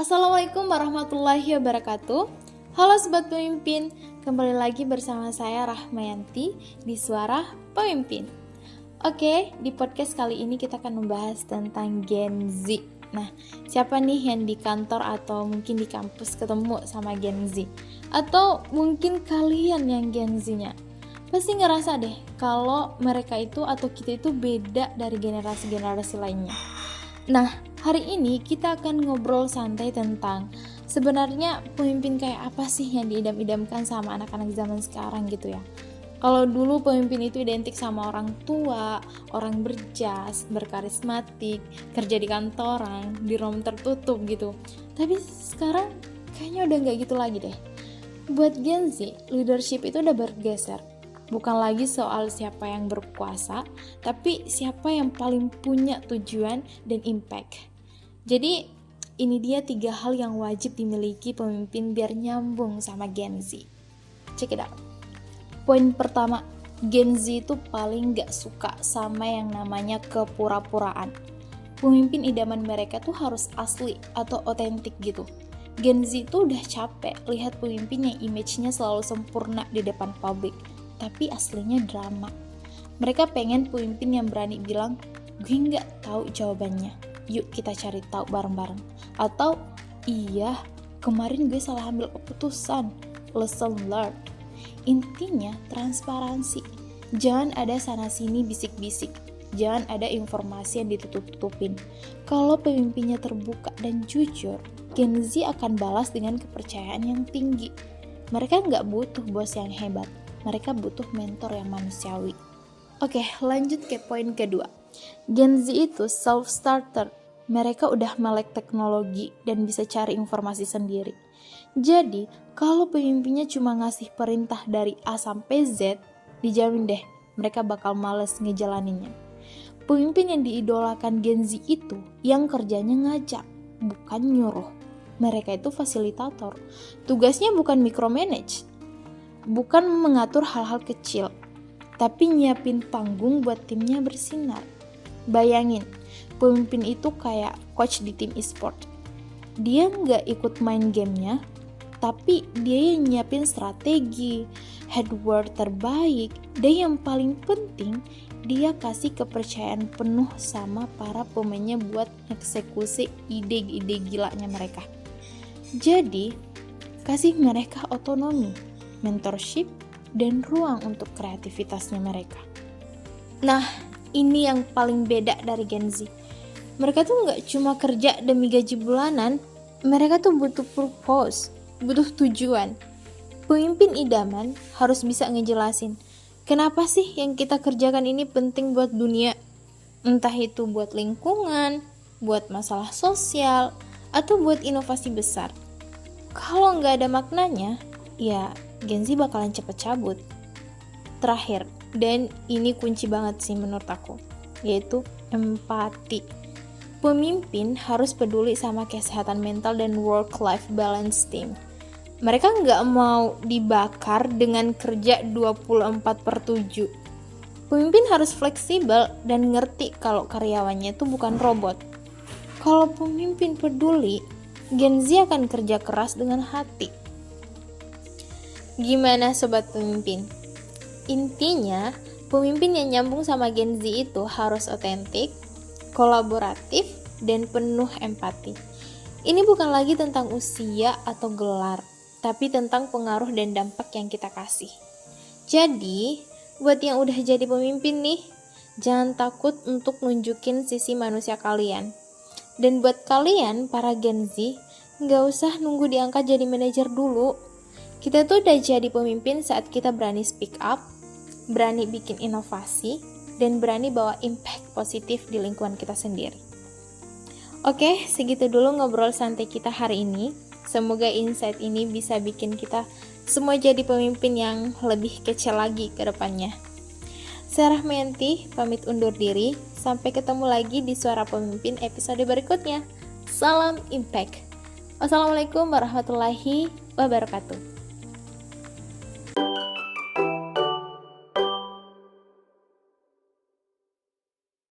Assalamualaikum warahmatullahi wabarakatuh. Halo Sobat Pemimpin, kembali lagi bersama saya Rahmayanti di Suara Pemimpin. Oke, di podcast kali ini kita akan membahas tentang Gen Z. Nah, siapa nih yang di kantor atau mungkin di kampus ketemu sama Gen Z? Atau mungkin kalian yang Gen Z-nya? Pasti ngerasa deh kalau mereka itu atau kita itu beda dari generasi-generasi lainnya. Nah, hari ini kita akan ngobrol santai tentang sebenarnya pemimpin kayak apa sih yang diidam-idamkan sama anak-anak zaman sekarang gitu ya. Kalau dulu pemimpin itu identik sama orang tua, orang berjas, berkarismatik, kerja di kantoran, di ruang tertutup gitu. Tapi sekarang kayaknya udah gak gitu lagi deh. Buat Gen Z, leadership itu udah bergeser. Bukan lagi soal siapa yang berkuasa, tapi siapa yang paling punya tujuan dan impact. Jadi ini dia 3 hal yang wajib dimiliki pemimpin biar nyambung sama Gen Z. Check it out. Poin pertama, Gen Z itu paling gak suka sama yang namanya kepura-puraan. Pemimpin idaman mereka tuh harus asli atau otentik gitu. Gen Z tuh udah capek lihat pemimpin yang image-nya selalu sempurna di depan publik, tapi aslinya drama. Mereka pengen pemimpin yang berani bilang, gue nggak tahu jawabannya, yuk kita cari tahu bareng-bareng. Atau, iya, kemarin gue salah ambil keputusan, lesson learned. Intinya transparansi. Jangan ada sana-sini bisik-bisik. Jangan ada informasi yang ditutup-tutupin. Kalau pemimpinnya terbuka dan jujur, Gen Z akan balas dengan kepercayaan yang tinggi. Mereka nggak butuh bos yang hebat. Mereka butuh mentor yang manusiawi. Oke, lanjut ke poin kedua. Gen Z itu self-starter. Mereka udah melek teknologi dan bisa cari informasi sendiri. Jadi, kalau pemimpinnya cuma ngasih perintah dari A sampai Z, dijamin deh mereka bakal males ngejalaninnya. Pemimpin yang diidolakan Gen Z itu yang kerjanya ngajak, bukan nyuruh. Mereka itu fasilitator. Tugasnya bukan micromanage, bukan mengatur hal-hal kecil, tapi nyiapin panggung buat timnya bersinar. Bayangin, pemimpin itu kayak coach di tim e-sport. Dia nggak ikut main gamenya, tapi dia yang nyiapin strategi, headword terbaik, dan yang paling penting, dia kasih kepercayaan penuh sama para pemainnya buat eksekusi ide-ide gilanya mereka. Jadi, kasih mereka otonomi, mentorship, dan ruang untuk kreativitasnya mereka. Nah, ini yang paling beda dari Gen Z. Mereka tuh gak cuma kerja demi gaji bulanan, mereka tuh butuh purpose, butuh tujuan. Pemimpin idaman harus bisa ngejelasin, kenapa sih yang kita kerjakan ini penting buat dunia? Entah itu buat lingkungan, buat masalah sosial, atau buat inovasi besar. Kalau gak ada maknanya, ya Gen Z bakalan cepet cabut. Terakhir, dan ini kunci banget sih menurut aku, yaitu empati. Pemimpin harus peduli sama kesehatan mental dan work-life balance tim. Mereka nggak mau dibakar dengan kerja 24/7. Pemimpin harus fleksibel dan ngerti kalau karyawannya itu bukan robot. Kalau pemimpin peduli, Gen Z akan kerja keras dengan hati. Gimana Sobat Pemimpin? Intinya, pemimpin yang nyambung sama Gen Z itu harus otentik, kolaboratif, dan penuh empati. Ini bukan lagi tentang usia atau gelar, tapi tentang pengaruh dan dampak yang kita kasih. Jadi, buat yang udah jadi pemimpin nih, jangan takut untuk nunjukin sisi manusia kalian. Dan buat kalian, para Gen Z, nggak usah nunggu diangkat jadi manajer dulu. Kita tuh udah jadi pemimpin saat kita berani speak up, berani bikin inovasi, dan berani bawa impact positif di lingkungan kita sendiri. Oke, segitu dulu ngobrol santai kita hari ini. Semoga insight ini bisa bikin kita semua jadi pemimpin yang lebih kece lagi ke depannya. Saya Rahmayanti, pamit undur diri. Sampai ketemu lagi di Suara Pemimpin episode berikutnya. Salam Impact. Wassalamualaikum warahmatullahi wabarakatuh.